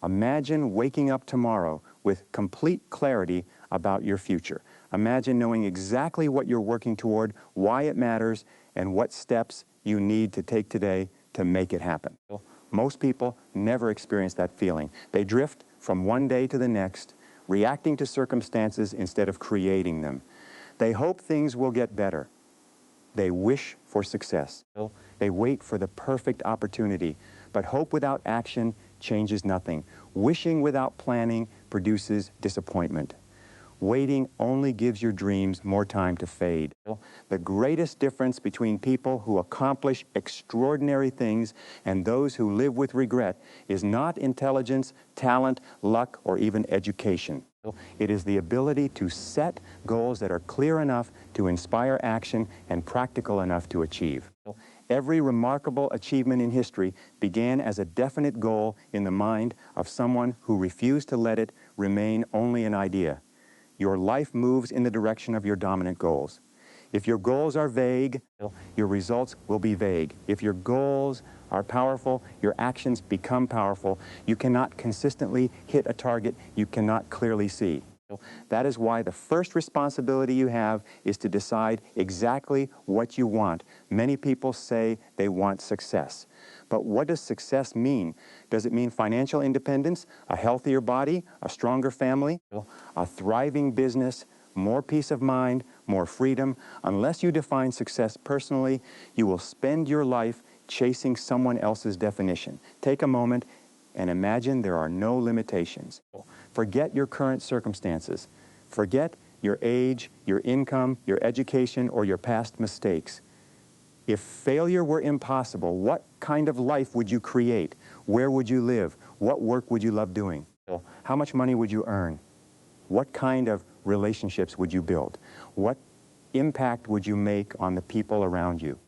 Imagine waking up tomorrow with complete clarity about your future. Imagine knowing exactly what you're working toward, why it matters, and what steps you need to take today to make it happen. Most people never experience that feeling. They drift from one day to the next, reacting to circumstances instead of creating them. They hope things will get better. They wish for success. They wait for the perfect opportunity. But hope without action changes nothing. Wishing without planning produces disappointment. Waiting only gives your dreams more time to fade. The greatest difference between people who accomplish extraordinary things and those who live with regret is not intelligence, talent, luck, or even education. It is the ability to set goals that are clear enough to inspire action and practical enough to achieve. Every remarkable achievement in history began as a definite goal in the mind of someone who refused to let it remain only an idea. Your life moves in the direction of your dominant goals. If your goals are vague, your results will be vague. If your goals are powerful, your actions become powerful. You cannot consistently hit a target you cannot clearly see. That is why the first responsibility you have is to decide exactly what you want. Many people say they want success. But what does success mean? Does it mean financial independence, a healthier body, a stronger family, a thriving business, more peace of mind, more freedom? Unless you define success personally, you will spend your life chasing someone else's definition. Take a moment and imagine there are no limitations. Forget your current circumstances. Forget your age, your income, your education, or your past mistakes. If failure were impossible, what kind of life would you create? Where would you live? What work would you love doing? How much money would you earn? What kind of relationships would you build? What impact would you make on the people around you?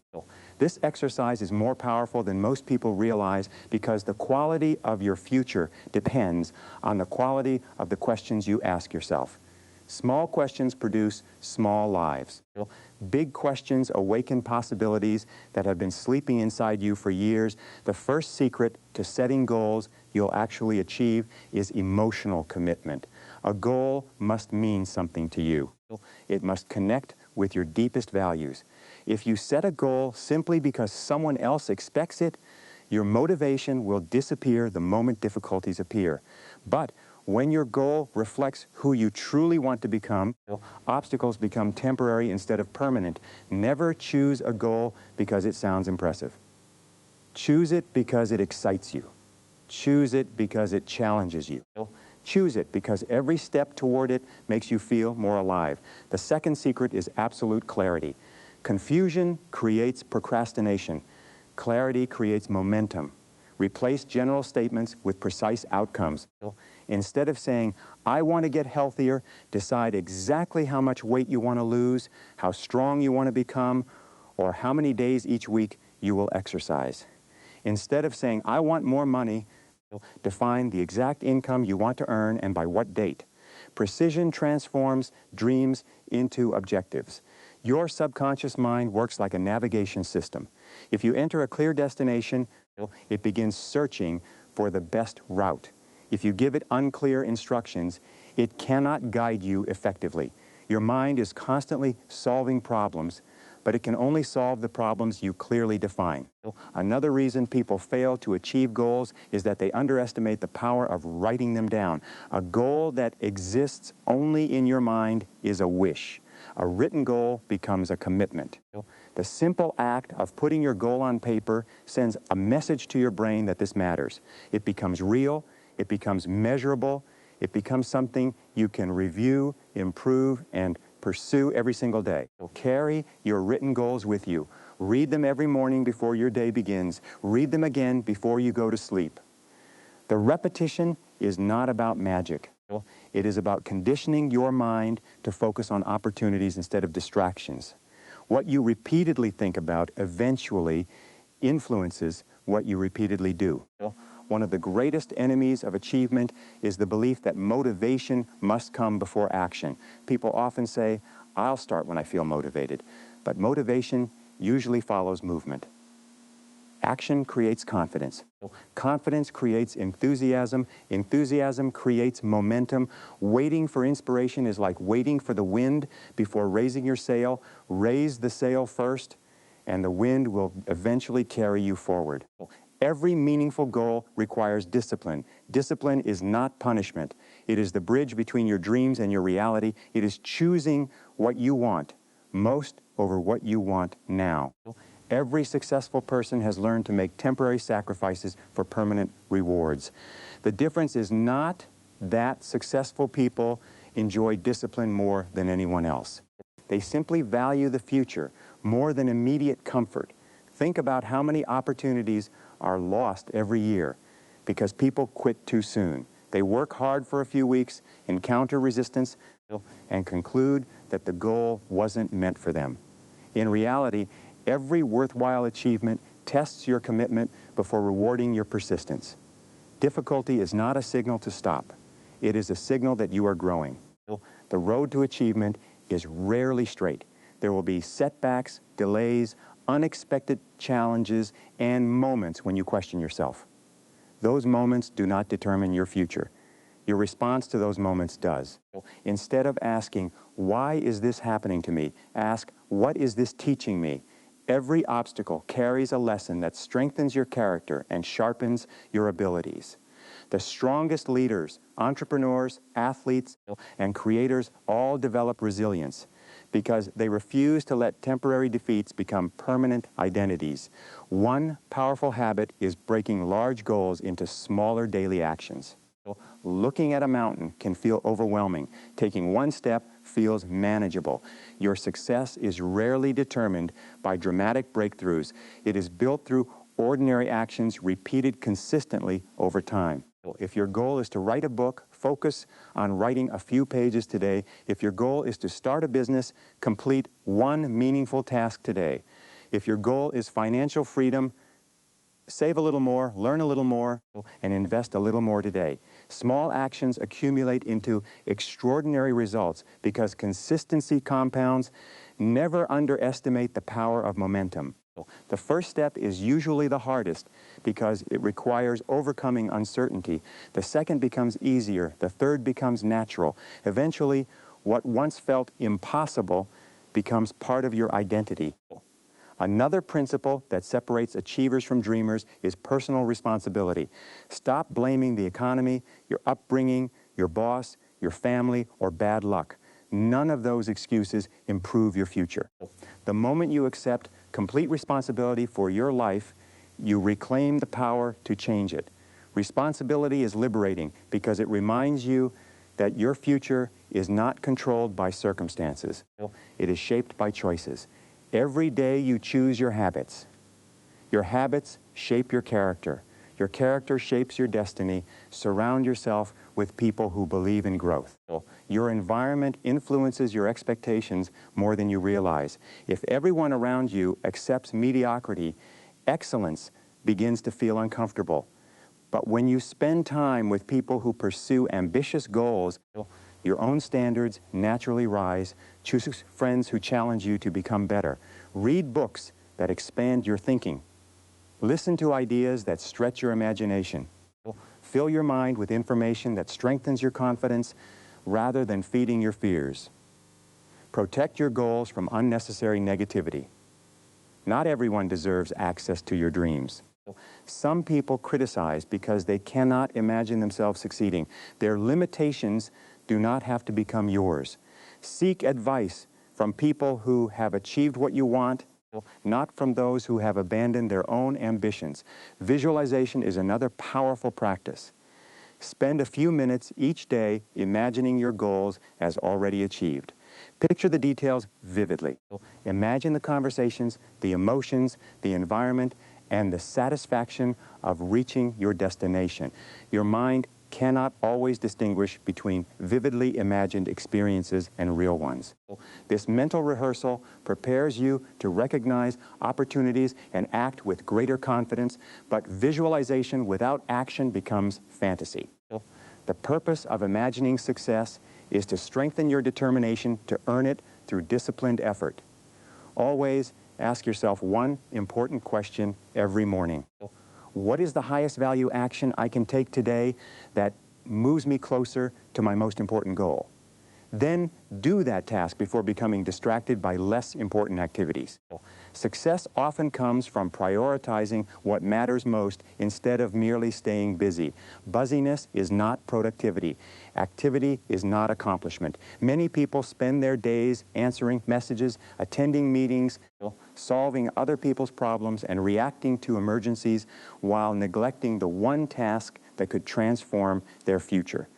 This exercise is more powerful than most people realize because the quality of your future depends on the quality of the questions you ask yourself. Small questions produce small lives. Big questions awaken possibilities that have been sleeping inside you for years. The first secret to setting goals you'll actually achieve is emotional commitment. A goal must mean something to you. It must connect with your deepest values. If you set a goal simply because someone else expects it, your motivation will disappear the moment difficulties appear. But when your goal reflects who you truly want to become, obstacles become temporary instead of permanent. Never choose a goal because it sounds impressive. Choose it because it excites you. Choose it because it challenges you. Choose it because every step toward it makes you feel more alive. The second secret is absolute clarity. Confusion creates procrastination. Clarity creates momentum. Replace general statements with precise outcomes. Instead of saying, I want to get healthier, decide exactly how much weight you want to lose, how strong you want to become, or how many days each week you will exercise. Instead of saying, I want more money, define the exact income you want to earn and by what date. Precision transforms dreams into objectives. Your subconscious mind works like a navigation system. If you enter a clear destination, it begins searching for the best route. If you give it unclear instructions, it cannot guide you effectively. Your mind is constantly solving problems, but it can only solve the problems you clearly define. Another reason people fail to achieve goals is that they underestimate the power of writing them down. A goal that exists only in your mind is a wish. A written goal becomes a commitment. The simple act of putting your goal on paper sends a message to your brain that this matters. It becomes real, it becomes measurable, it becomes something you can review, improve, and pursue every single day. So carry your written goals with you. Read them every morning before your day begins. Read them again before you go to sleep. The repetition is not about magic. It is about conditioning your mind to focus on opportunities instead of distractions. What you repeatedly think about eventually influences what you repeatedly do. One of the greatest enemies of achievement is the belief that motivation must come before action. People often say, I'll start when I feel motivated. But motivation usually follows movement. Action creates confidence. Confidence creates enthusiasm. Enthusiasm creates momentum. Waiting for inspiration is like waiting for the wind before raising your sail. Raise the sail first, and the wind will eventually carry you forward. Every meaningful goal requires discipline. Discipline is not punishment. It is the bridge between your dreams and your reality. It is choosing what you want most over what you want now. Every successful person has learned to make temporary sacrifices for permanent rewards. The difference is not that successful people enjoy discipline more than anyone else. They simply value the future more than immediate comfort. Think about how many opportunities are lost every year because people quit too soon. They work hard for a few weeks, encounter resistance, and conclude that the goal wasn't meant for them. In reality, every worthwhile achievement tests your commitment before rewarding your persistence. Difficulty is not a signal to stop. It is a signal that you are growing. The road to achievement is rarely straight. There will be setbacks, delays, unexpected challenges, and moments when you question yourself. Those moments do not determine your future. Your response to those moments does. Instead of asking, why is this happening to me? Ask, what is this teaching me? Every obstacle carries a lesson that strengthens your character and sharpens your abilities. The strongest leaders, entrepreneurs, athletes, and creators all develop resilience because they refuse to let temporary defeats become permanent identities. One powerful habit is breaking large goals into smaller daily actions. Looking at a mountain can feel overwhelming. Taking one step feels manageable. Your success is rarely determined by dramatic breakthroughs. It is built through ordinary actions repeated consistently over time. If your goal is to write a book, focus on writing a few pages today. If your goal is to start a business, complete one meaningful task today. If your goal is financial freedom, save a little more, learn a little more, and invest a little more today. Small actions accumulate into extraordinary results because consistency compounds. Never underestimate the power of momentum. The first step is usually the hardest because it requires overcoming uncertainty. The second becomes easier. The third becomes natural. Eventually, what once felt impossible becomes part of your identity. Another principle that separates achievers from dreamers is personal responsibility. Stop blaming the economy, your upbringing, your boss, your family, or bad luck. None of those excuses improve your future. The moment you accept complete responsibility for your life, you reclaim the power to change it. Responsibility is liberating because it reminds you that your future is not controlled by circumstances. It is shaped by choices. Every day you choose your habits. Your habits shape your character. Your character shapes your destiny. Surround yourself with people who believe in growth. Your environment influences your expectations more than you realize. If everyone around you accepts mediocrity, excellence begins to feel uncomfortable. But when you spend time with people who pursue ambitious goals, your own standards naturally rise. Choose friends who challenge you to become better. Read books that expand your thinking. Listen to ideas that stretch your imagination. Fill your mind with information that strengthens your confidence rather than feeding your fears. Protect your goals from unnecessary negativity. Not everyone deserves access to your dreams. Some people criticize because they cannot imagine themselves succeeding. Their limitations do not have to become yours. Seek advice from people who have achieved what you want, not from those who have abandoned their own ambitions. Visualization is another powerful practice. Spend a few minutes each day imagining your goals as already achieved. Picture the details vividly. Imagine the conversations, the emotions, the environment, and the satisfaction of reaching your destination. Your mind cannot always distinguish between vividly imagined experiences and real ones. This mental rehearsal prepares you to recognize opportunities and act with greater confidence, but visualization without action becomes fantasy. The purpose of imagining success is to strengthen your determination to earn it through disciplined effort. Always ask yourself one important question every morning. What is the highest value action I can take today that moves me closer to my most important goal? Then do that task before becoming distracted by less important activities. Success often comes from prioritizing what matters most instead of merely staying busy. Buzziness is not productivity. Activity is not accomplishment. Many people spend their days answering messages, attending meetings, solving other people's problems, and reacting to emergencies while neglecting the one task that could transform their future.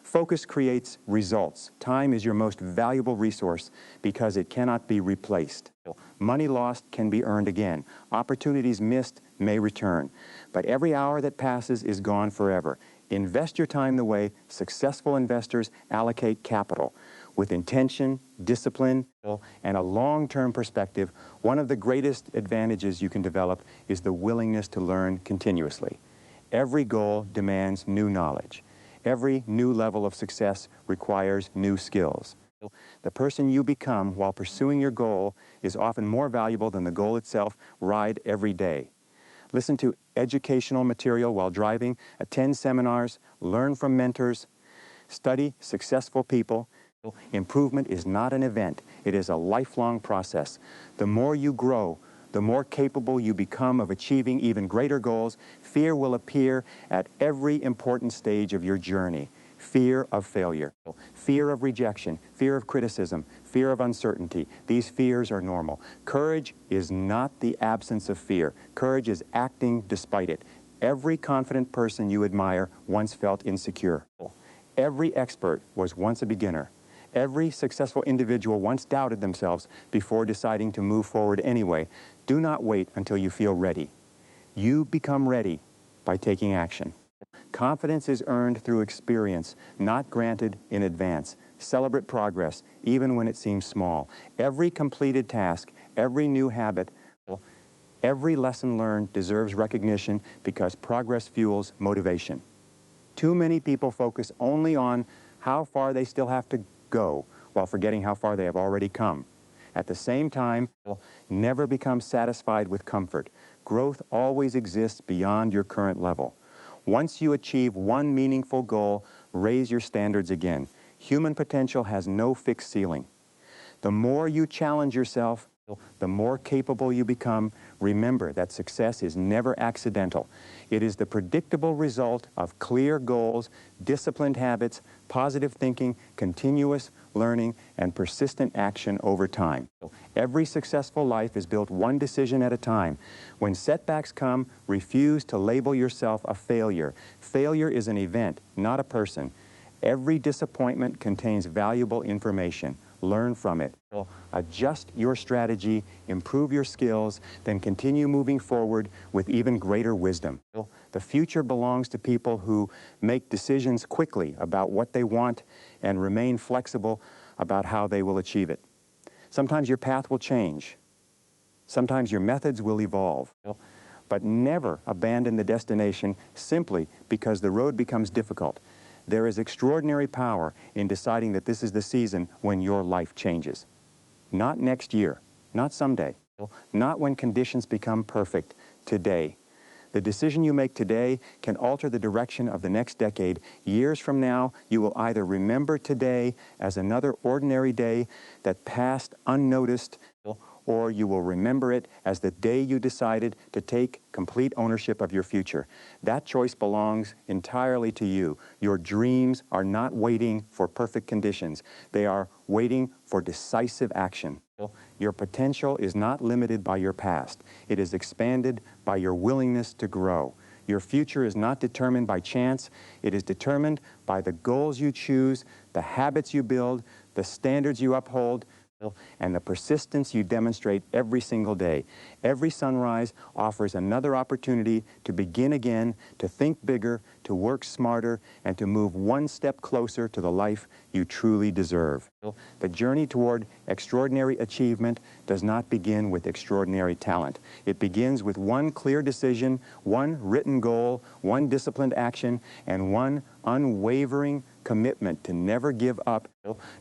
Focus creates results. Time is your most valuable resource because it cannot be replaced. Money lost can be earned again. Opportunities missed may return. But every hour that passes is gone forever. Invest your time the way successful investors allocate capital. With intention, discipline, and a long-term perspective, one of the greatest advantages you can develop is the willingness to learn continuously. Every goal demands new knowledge. Every new level of success requires new skills. The person you become while pursuing your goal is often more valuable than the goal itself. Ride every day. Listen to educational material while driving, attend seminars, learn from mentors, study successful people. Improvement is not an event. It is a lifelong process. The more you grow, the more capable you become of achieving even greater goals. Fear will appear at every important stage of your journey. Fear of failure, fear of rejection, fear of criticism, fear of uncertainty. These fears are normal. Courage is not the absence of fear. Courage is acting despite it. Every confident person you admire once felt insecure. Every expert was once a beginner. Every successful individual once doubted themselves before deciding to move forward anyway. Do not wait until you feel ready. You become ready by taking action. Confidence is earned through experience, not granted in advance. Celebrate progress, even when it seems small. Every completed task, every new habit, every lesson learned deserves recognition because progress fuels motivation. Too many people focus only on how far they still have to go while forgetting how far they have already come. At the same time, never become satisfied with comfort. Growth always exists beyond your current level. Once you achieve one meaningful goal, raise your standards again. Human potential has no fixed ceiling. The more you challenge yourself, the more capable you become. Remember that success is never accidental. It is the predictable result of clear goals, disciplined habits, positive thinking, continuous learning, and persistent action over time. Every successful life is built one decision at a time. When setbacks come, refuse to label yourself a failure. Failure is an event, not a person. Every disappointment contains valuable information. Learn from it. Adjust your strategy, improve your skills, then continue moving forward with even greater wisdom. The future belongs to people who make decisions quickly about what they want and remain flexible about how they will achieve it. Sometimes your path will change. Sometimes your methods will evolve. But never abandon the destination simply because the road becomes difficult. There is extraordinary power in deciding that this is the season when your life changes. Not next year, not someday, not when conditions become perfect, today. The decision you make today can alter the direction of the next decade. Years from now, you will either remember today as another ordinary day that passed unnoticed, or you will remember it as the day you decided to take complete ownership of your future. That choice belongs entirely to you. Your dreams are not waiting for perfect conditions. They are waiting for decisive action. Your potential is not limited by your past. It is expanded by your willingness to grow. Your future is not determined by chance. It is determined by the goals you choose, the habits you build, the standards you uphold, and the persistence you demonstrate every single day. Every sunrise offers another opportunity to begin again, to think bigger, to work smarter, and to move one step closer to the life you truly deserve. The journey toward extraordinary achievement does not begin with extraordinary talent. It begins with one clear decision, one written goal, one disciplined action, and one unwavering commitment to never give up,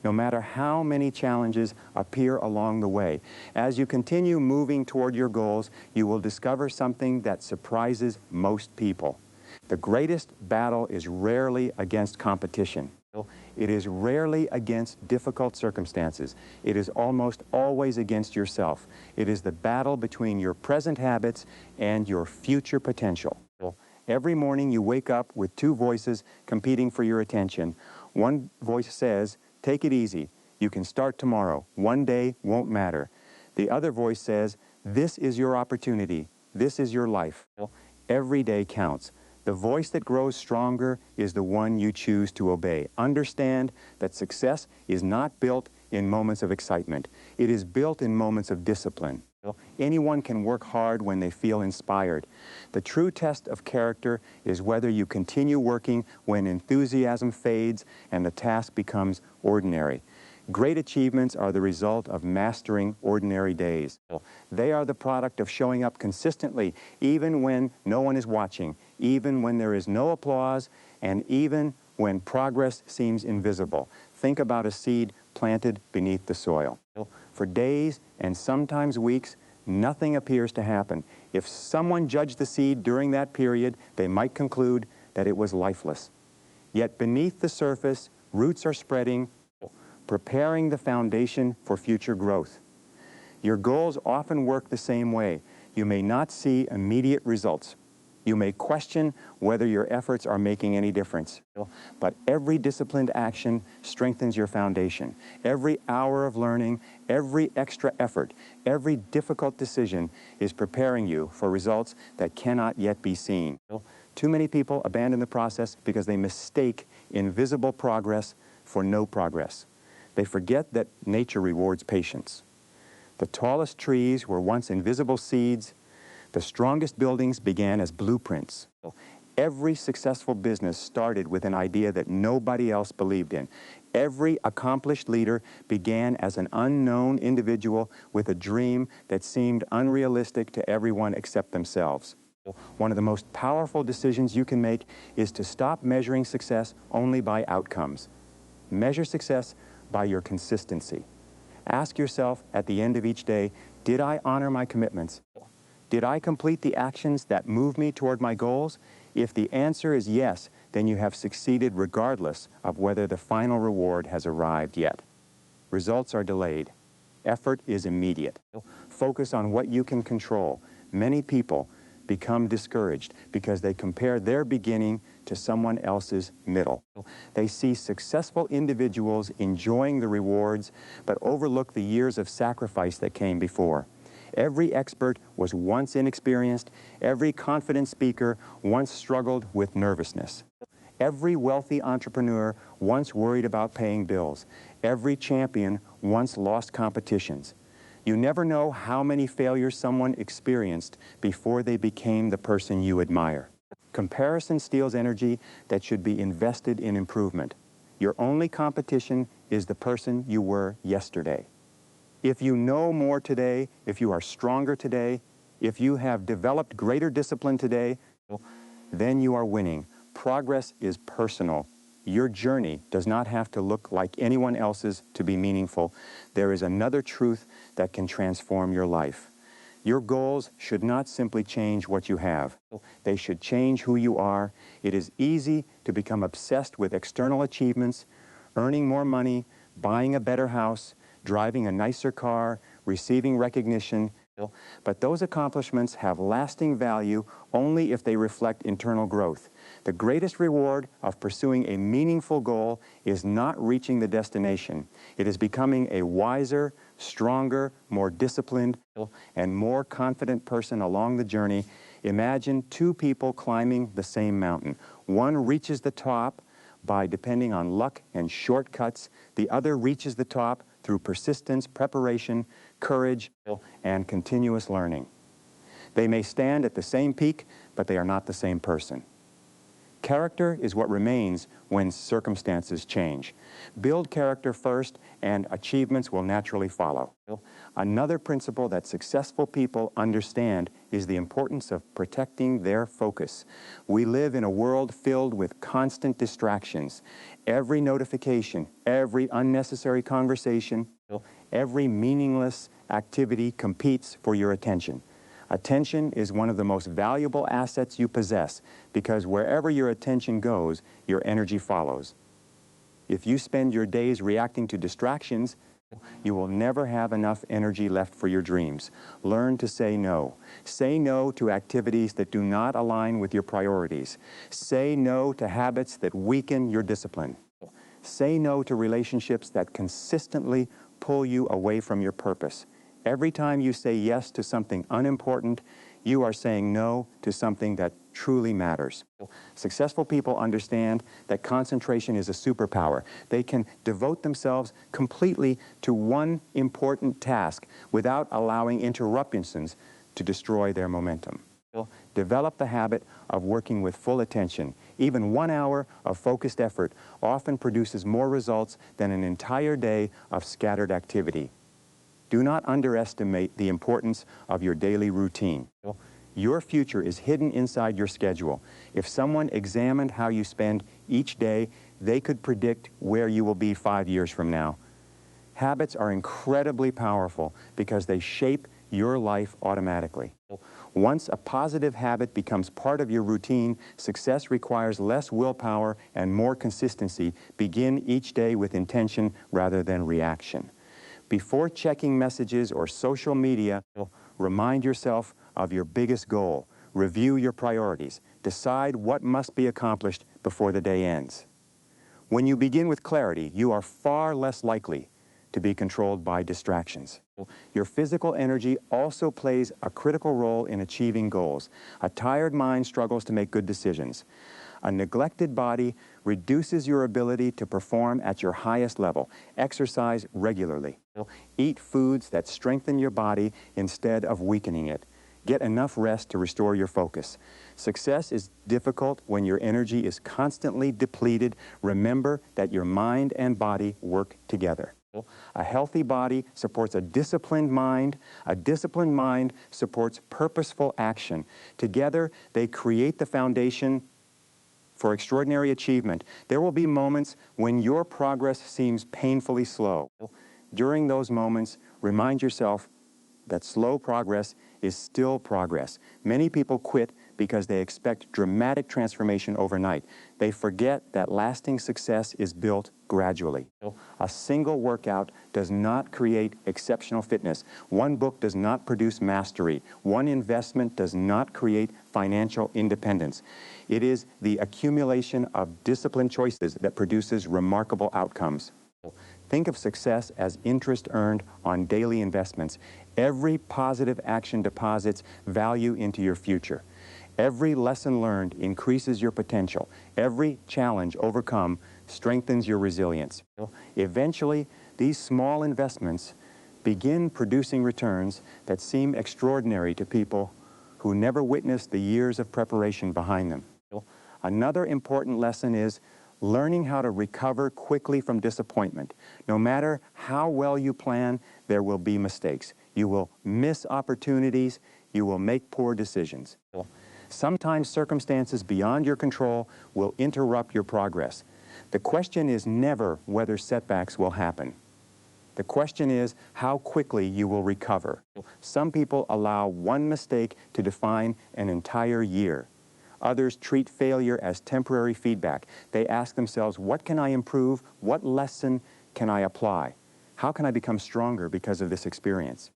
no matter how many challenges appear along the way. As you continue moving toward your goals, you will discover something that surprises most people. The greatest battle is rarely against competition. It is rarely against difficult circumstances. It is almost always against yourself. It is the battle between your present habits and your future potential. Every morning you wake up with two voices competing for your attention. One voice says, "Take it easy. You can start tomorrow. One day won't matter." The other voice says, "This is your opportunity. This is your life. Every day counts." The voice that grows stronger is the one you choose to obey. Understand that success is not built in moments of excitement. It is built in moments of discipline. Anyone can work hard when they feel inspired. The true test of character is whether you continue working when enthusiasm fades and the task becomes ordinary. Great achievements are the result of mastering ordinary days. They are the product of showing up consistently, even when no one is watching, even when there is no applause, and even when progress seems invisible. Think about a seed planted beneath the soil. For days and sometimes weeks, nothing appears to happen. If someone judged the seed during that period, they might conclude that it was lifeless. Yet beneath the surface, roots are spreading, preparing the foundation for future growth. Your goals often work the same way. You may not see immediate results. You may question whether your efforts are making any difference. But every disciplined action strengthens your foundation. Every hour of learning, every extra effort, every difficult decision is preparing you for results that cannot yet be seen. Too many people abandon the process because they mistake invisible progress for no progress. They forget that nature rewards patience. The tallest trees were once invisible seeds. The strongest buildings began as blueprints. Every successful business started with an idea that nobody else believed in. Every accomplished leader began as an unknown individual with a dream that seemed unrealistic to everyone except themselves. One of the most powerful decisions you can make is to stop measuring success only by outcomes. Measure success by your consistency. Ask yourself at the end of each day, did I honor my commitments? Did I complete the actions that move me toward my goals? If the answer is yes, then you have succeeded regardless of whether the final reward has arrived yet. Results are delayed. Effort is immediate. Focus on what you can control. Many people become discouraged because they compare their beginning to someone else's middle. They see successful individuals enjoying the rewards, but overlook the years of sacrifice that came before. Every expert was once inexperienced. Every confident speaker once struggled with nervousness. Every wealthy entrepreneur once worried about paying bills. Every champion once lost competitions. You never know how many failures someone experienced before they became the person you admire. Comparison steals energy that should be invested in improvement. Your only competition is the person you were yesterday. If you know more today, if you are stronger today, if you have developed greater discipline today, then you are winning. Progress is personal. Your journey does not have to look like anyone else's to be meaningful. There is another truth that can transform your life. Your goals should not simply change what you have. They should change who you are. It is easy to become obsessed with external achievements, earning more money, buying a better house, driving a nicer car, receiving recognition. But those accomplishments have lasting value only if they reflect internal growth. The greatest reward of pursuing a meaningful goal is not reaching the destination. It is becoming a wiser, stronger, more disciplined, and more confident person along the journey. Imagine two people climbing the same mountain. One reaches the top by depending on luck and shortcuts. The other reaches the top through persistence, preparation, courage, and continuous learning. They may stand at the same peak, but they are not the same person. Character is what remains when circumstances change. Build character first, and achievements will naturally follow. Another principle that successful people understand is the importance of protecting their focus. We live in a world filled with constant distractions. Every notification, every unnecessary conversation, every meaningless activity competes for your attention. Attention is one of the most valuable assets you possess because wherever your attention goes, your energy follows. If you spend your days reacting to distractions, you will never have enough energy left for your dreams. Learn to say no. Say no to activities that do not align with your priorities. Say no to habits that weaken your discipline. Say no to relationships that consistently pull you away from your purpose. Every time you say yes to something unimportant, you are saying no to something that truly matters. Successful people understand that concentration is a superpower. They can devote themselves completely to one important task without allowing interruptions to destroy their momentum. Develop the habit of working with full attention. Even 1 hour of focused effort often produces more results than an entire day of scattered activity. Do not underestimate the importance of your daily routine. Your future is hidden inside your schedule. If someone examined how you spend each day, they could predict where you will be 5 years from now. Habits are incredibly powerful because they shape your life automatically. Once a positive habit becomes part of your routine, success requires less willpower and more consistency. Begin each day with intention rather than reaction. Before checking messages or social media, remind yourself of your biggest goal. Review your priorities. Decide what must be accomplished before the day ends. When you begin with clarity, you are far less likely to be controlled by distractions. Your physical energy also plays a critical role in achieving goals. A tired mind struggles to make good decisions. A neglected body reduces your ability to perform at your highest level. Exercise regularly. Eat foods that strengthen your body instead of weakening it. Get enough rest to restore your focus. Success is difficult when your energy is constantly depleted. Remember that your mind and body work together. A healthy body supports a disciplined mind. A disciplined mind supports purposeful action. Together, they create the foundation for extraordinary achievement. There will be moments when your progress seems painfully slow. During those moments, remind yourself that slow progress is still progress. Many people quit because they expect dramatic transformation overnight. They forget that lasting success is built gradually. A single workout does not create exceptional fitness. One book does not produce mastery. One investment does not create financial independence. It is the accumulation of disciplined choices that produces remarkable outcomes. Think of success as interest earned on daily investments. Every positive action deposits value into your future. Every lesson learned increases your potential. Every challenge overcome strengthens your resilience. Eventually, these small investments begin producing returns that seem extraordinary to people who never witnessed the years of preparation behind them. Another important lesson is learning how to recover quickly from disappointment. No matter how well you plan, there will be mistakes. You will miss opportunities. You will make poor decisions. Sometimes circumstances beyond your control will interrupt your progress. The question is never whether setbacks will happen. The question is how quickly you will recover. Some people allow one mistake to define an entire year. Others treat failure as temporary feedback. They ask themselves, what can I improve? What lesson can I apply? How can I become stronger because of this experience?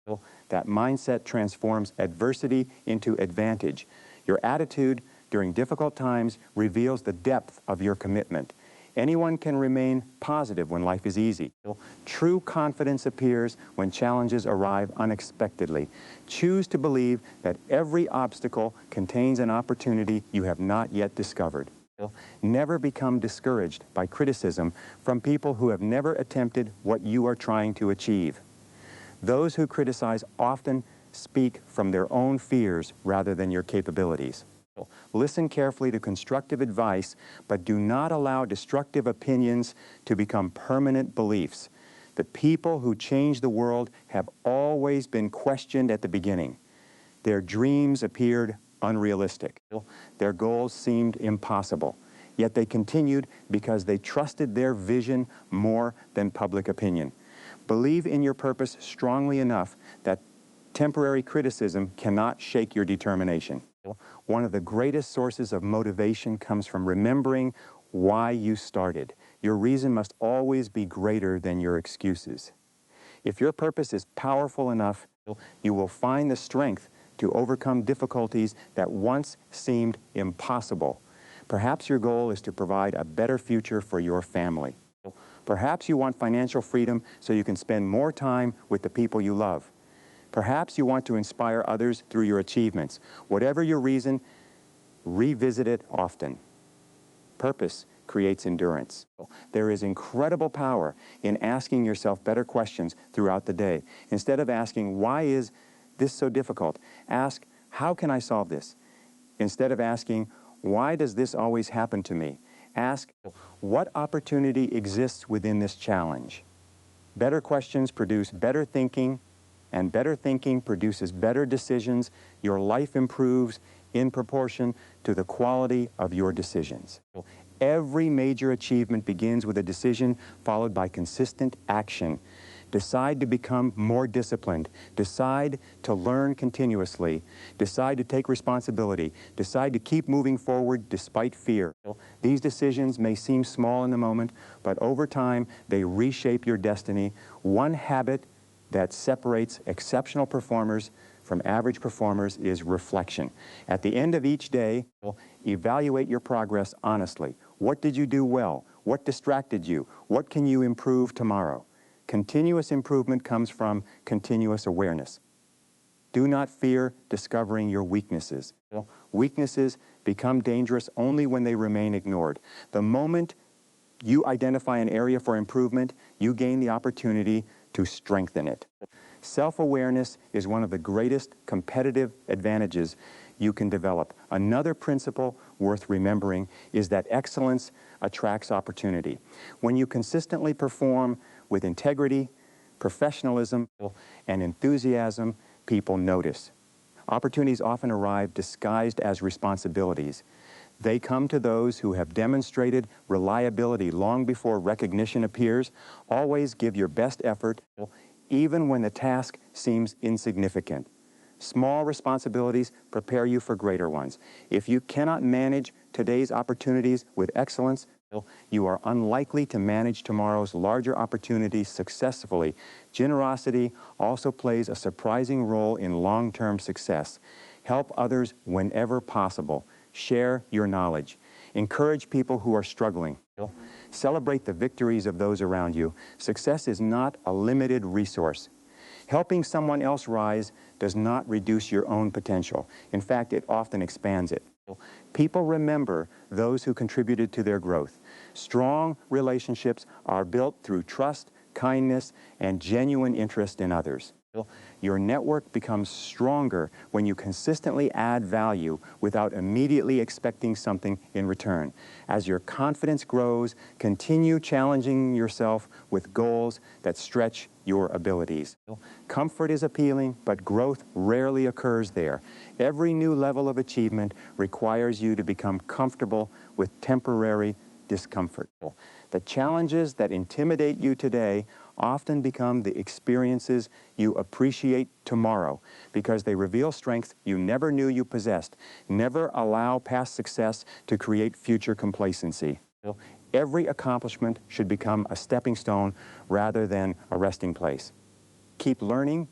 That mindset transforms adversity into advantage. Your attitude during difficult times reveals the depth of your commitment. Anyone can remain positive when life is easy. True confidence appears when challenges arrive unexpectedly. Choose to believe that every obstacle contains an opportunity you have not yet discovered. Never become discouraged by criticism from people who have never attempted what you are trying to achieve. Those who criticize often speak from their own fears rather than your capabilities. Listen carefully to constructive advice, but do not allow destructive opinions to become permanent beliefs. The people who change the world have always been questioned at the beginning. Their dreams appeared unrealistic. Their goals seemed impossible. Yet they continued because they trusted their vision more than public opinion. Believe in your purpose strongly enough that temporary criticism cannot shake your determination. One of the greatest sources of motivation comes from remembering why you started. Your reason must always be greater than your excuses. If your purpose is powerful enough, you will find the strength to overcome difficulties that once seemed impossible. Perhaps your goal is to provide a better future for your family. Perhaps you want financial freedom so you can spend more time with the people you love. Perhaps you want to inspire others through your achievements. Whatever your reason, revisit it often. Purpose creates endurance. There is incredible power in asking yourself better questions throughout the day. Instead of asking, why is this so difficult? Ask, how can I solve this? Instead of asking, why does this always happen to me? Ask, what opportunity exists within this challenge? Better questions produce better thinking, and better thinking produces better decisions. Your life improves in proportion to the quality of your decisions. Every major achievement begins with a decision followed by consistent action. Decide to become more disciplined. Decide to learn continuously. Decide to take responsibility. Decide to keep moving forward despite fear. These decisions may seem small in the moment, but over time they reshape your destiny. One habit that separates exceptional performers from average performers is reflection. At the end of each day, evaluate your progress honestly. What did you do well? What distracted you? What can you improve tomorrow? Continuous improvement comes from continuous awareness. Do not fear discovering your weaknesses. Weaknesses become dangerous only when they remain ignored. The moment you identify an area for improvement, you gain the opportunity to strengthen it. Self-awareness is one of the greatest competitive advantages you can develop. Another principle worth remembering is that excellence attracts opportunity. When you consistently perform with integrity, professionalism, and enthusiasm, people notice. Opportunities often arrive disguised as responsibilities. They come to those who have demonstrated reliability long before recognition appears. Always give your best effort, even when the task seems insignificant. Small responsibilities prepare you for greater ones. If you cannot manage today's opportunities with excellence, you are unlikely to manage tomorrow's larger opportunities successfully. Generosity also plays a surprising role in long-term success. Help others whenever possible. Share your knowledge. Encourage people who are struggling. Celebrate the victories of those around you. Success is not a limited resource. Helping someone else rise does not reduce your own potential. In fact, it often expands it. People remember those who contributed to their growth. Strong relationships are built through trust, kindness, and genuine interest in others. Your network becomes stronger when you consistently add value without immediately expecting something in return. As your confidence grows, continue challenging yourself with goals that stretch your abilities. Comfort is appealing, but growth rarely occurs there. Every new level of achievement requires you to become comfortable with temporary discomfort. The challenges that intimidate you today often become the experiences you appreciate tomorrow because they reveal strength you never knew you possessed. Never allow past success to create future complacency. Every accomplishment should become a stepping stone rather than a resting place. Keep learning,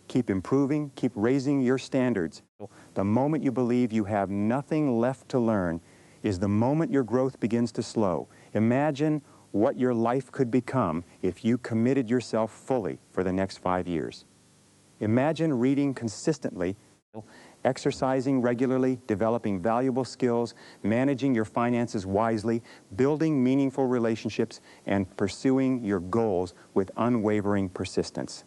keep improving, keep raising your standards. The moment you believe you have nothing left to learn is the moment your growth begins to slow. Imagine what your life could become if you committed yourself fully for the next 5 years. Imagine reading consistently, exercising regularly, developing valuable skills, managing your finances wisely, building meaningful relationships, and pursuing your goals with unwavering persistence.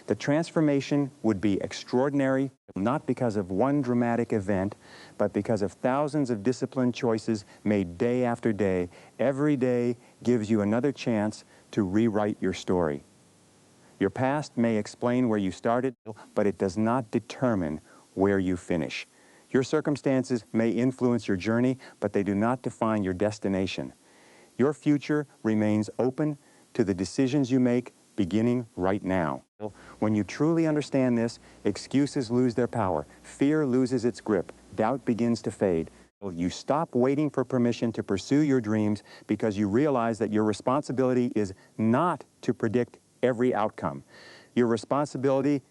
The transformation would be extraordinary, not because of one dramatic event, but because of thousands of disciplined choices made day after day. Every day gives you another chance to rewrite your story. Your past may explain where you started, but it does not determine where you finish. Your circumstances may influence your journey, but they do not define your destination. Your future remains open to the decisions you make beginning right now. When you truly understand this, excuses lose their power, fear loses its grip, doubt begins to fade. You stop waiting for permission to pursue your dreams because you realize that your responsibility is not to predict every outcome. Your responsibility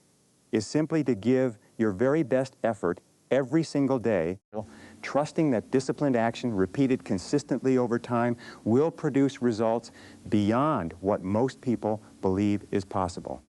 is simply to give your very best effort every single day, trusting that disciplined action repeated consistently over time will produce results beyond what most people believe is possible.